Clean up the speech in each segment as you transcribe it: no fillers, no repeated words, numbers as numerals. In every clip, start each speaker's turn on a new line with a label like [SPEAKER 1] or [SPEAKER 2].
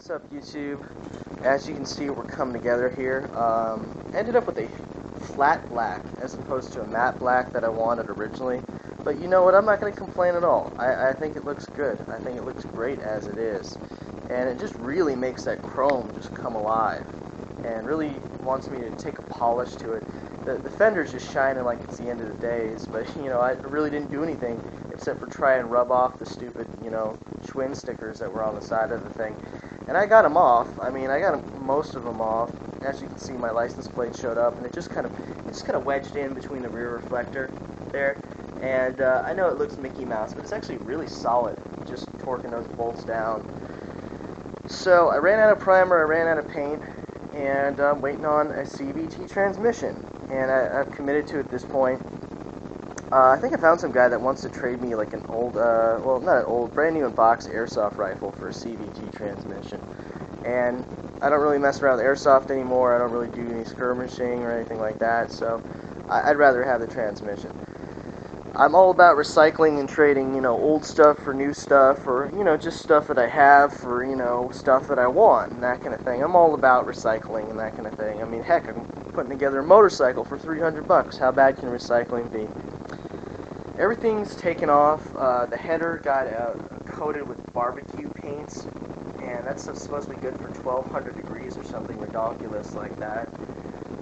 [SPEAKER 1] What's up, YouTube? As you can see, we're coming together here. Ended up with a flat black as opposed to a matte black that I wanted originally. But you know what? I'm not going to complain at all. I think it looks good. I think it looks great as it is. And it just really makes that chrome just come alive. And really wants me to take a polish to it. The fender's just shining like it's the end of the days. But, you know, I really didn't do anything except for try and rub off the stupid, you know, Schwinn stickers that were on the side of the thing. And I got them off. I mean, I got most of them off. As you can see, my license plate showed up, and it just kind of wedged in between the rear reflector there. And I know it looks Mickey Mouse, but it's actually really solid, just torquing those bolts down. So I ran out of primer, I ran out of paint, and I'm waiting on a CVT transmission. And I've committed to it at this point. I think I found some guy that wants to trade me like an old, well, not an old, brand new in box airsoft rifle for a CVT transmission. And I don't really mess around with airsoft anymore. I don't really do any skirmishing or anything like that, so I'd rather have the transmission. I'm all about recycling and trading, you know, old stuff for new stuff, or, you know, just stuff that I have for, you know, stuff that I want, and that kind of thing. I'm all about recycling and that kind of thing. I mean, heck, I'm putting together a motorcycle for $300. How bad can recycling be? Everything's taken off. The header got coated with barbecue paints, and that's supposed to be good for 1200 degrees or something ridiculous like that.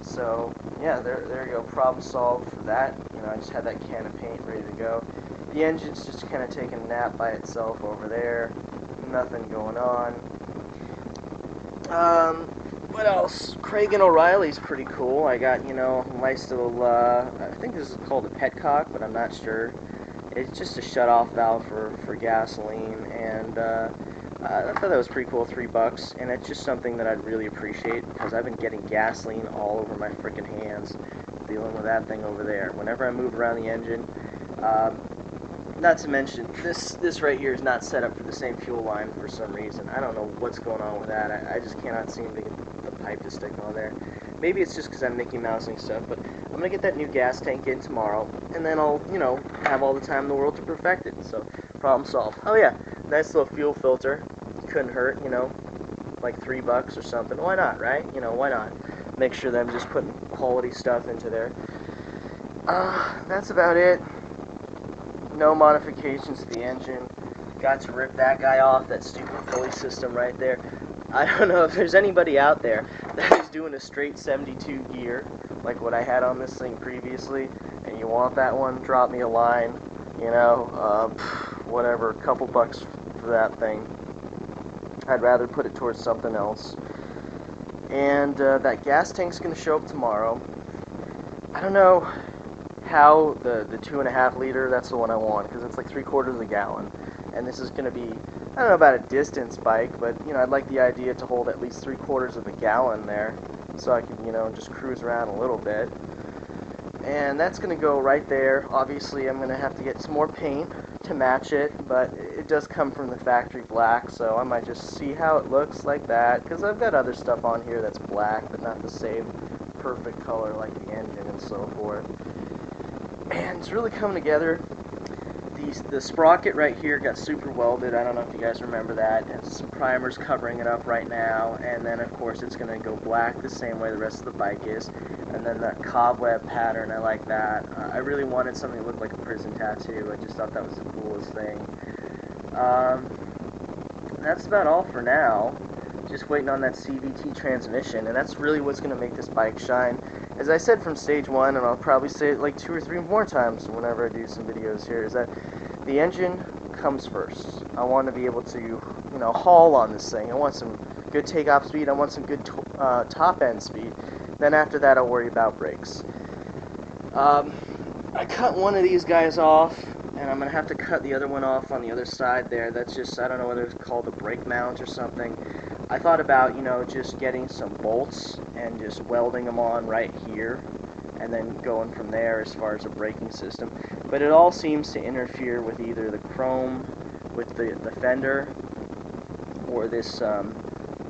[SPEAKER 1] So yeah, there you go, problem solved for that. You know, I just had that can of paint ready to go. The engine's just kind of taking a nap by itself over there. Nothing going on. What else? Craig and O'Reilly's pretty cool. I got, you know, a nice little, I think this is called a petcock, but I'm not sure. It's just a shut-off valve for gasoline, and I thought that was pretty cool, $3, and it's just something that I'd really appreciate, because I've been getting gasoline all over my frickin' hands dealing with that thing over there. Whenever I move around the engine, not to mention, this right here is not set up for the same fuel line for some reason. I don't know what's going on with that. I just cannot seem to get the pipe to stick on there. Maybe it's just because I'm Mickey Mousing stuff, but I'm going to get that new gas tank in tomorrow, and then I'll, you know, have all the time in the world to perfect it. So, problem solved. Oh yeah, nice little fuel filter. Couldn't hurt, you know, like $3 or something. Why not, right? You know, why not? Make sure that I'm just putting quality stuff into there. That's about it. No modifications to the engine. Got to rip that guy off, that stupid pulley system right there. I don't know if there's anybody out there that is doing a straight 72 gear, like what I had on this thing previously, and you want that one, drop me a line, you know, whatever, a couple bucks for that thing. I'd rather put it towards something else. And that gas tank's going to show up tomorrow. I don't know how the 2.5 liter, that's the one I want, because it's like 3/4 of a gallon, and this is going to be, I don't know about a distance bike, but you know, I'd like the idea to hold at least 3/4 of a gallon there, so I can, you know, just cruise around a little bit. And that's going to go right there. Obviously I'm going to have to get some more paint to match it, but it does come from the factory black, so I might just see how it looks like that, because I've got other stuff on here that's black, but not the same perfect color like the engine and so forth. And it's really coming together. The sprocket right here got super welded. I don't know if you guys remember that. It has some primers covering it up right now, and then of course it's going to go black the same way the rest of the bike is. And then that cobweb pattern, I like that. I really wanted something that looked like a prison tattoo. I just thought that was the coolest thing. That's about all for now. Just waiting on that CVT transmission, and that's really what's going to make this bike shine. As I said from stage 1, and I'll probably say it like 2 or 3 more times whenever I do some videos here, is that the engine comes first. I want to be able to, you know, haul on this thing. I want some good takeoff speed. I want some good top end speed. Then after that, I'll worry about brakes. I cut one of these guys off, and I'm going to have to cut the other one off on the other side there. That's just, I don't know whether it's called a brake mount or something. I thought about, you know, just getting some bolts and just welding them on right here, and then going from there as far as a braking system. But it all seems to interfere with either the chrome with the fender, or this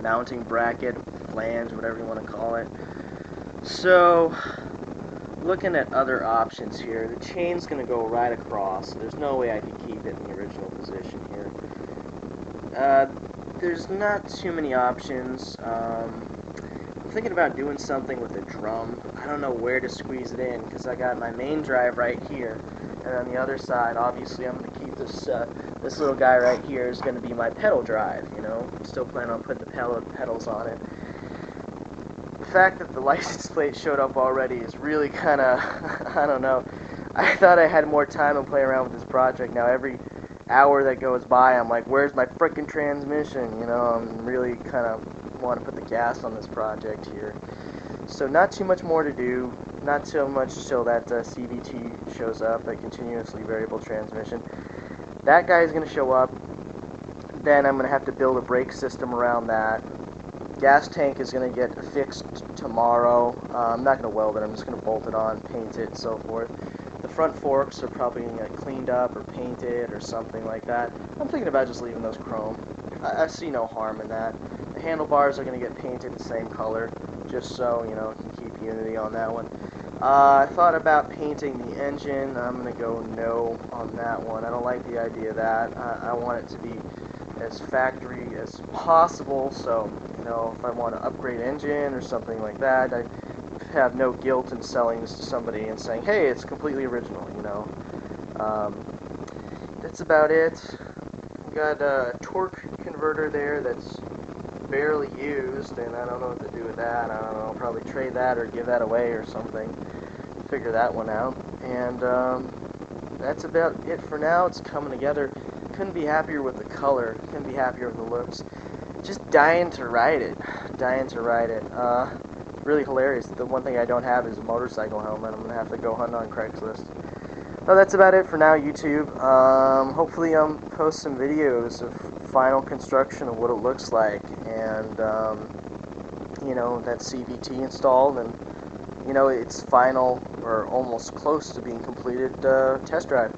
[SPEAKER 1] mounting bracket, flange, whatever you want to call it. So, looking at other options here, the chain's going to go right across. There's no way I could keep it in the original position here. there's not too many options. I'm thinking about doing something with a drum. I don't know where to squeeze it in because I got my main drive right here, and on the other side, obviously, I'm going to keep this this little guy right here is going to be my pedal drive. You know, still plan on putting the pedals on it. The fact that the license plate showed up already is really kind of I don't know. I thought I had more time to play around with this project. Now every hour that goes by, I'm like, where's my frickin' transmission? You know, I'm really kind of want to put the gas on this project here. So not too much more to do, not so much till that CVT shows up, a continuously variable transmission. That guy is going to show up, then I'm going to have to build a brake system around that. Gas tank is going to get fixed tomorrow. I'm not going to weld it, I'm just going to bolt it on, paint it, and so forth. The front forks are probably going to get cleaned up or painted or something like that. I'm thinking about just leaving those chrome. I see no harm in that. The handlebars are going to get painted the same color, just so, you know, can keep unity on that one. I thought about painting the engine. I'm going to go no on that one. I don't like the idea of that. I want it to be as factory as possible, so, you know, if I want to upgrade engine or something like that, I have no guilt in selling this to somebody and saying, hey, it's completely original, you know. That's about it. Got a torque converter there that's barely used, and I don't know what to do with that. I don't know, I'll probably trade that or give that away or something. Figure that one out. And that's about it for now. It's coming together. Couldn't be happier with the color. Couldn't be happier with the looks. Just dying to ride it. Dying to ride it. Really hilarious. The one thing I don't have is a motorcycle helmet. I'm going to have to go hunt on Craigslist. Well, that's about it for now, YouTube. Hopefully I'll post some videos of final construction of what it looks like, and you know, that CVT installed, and you know, it's final or almost close to being completed test drive.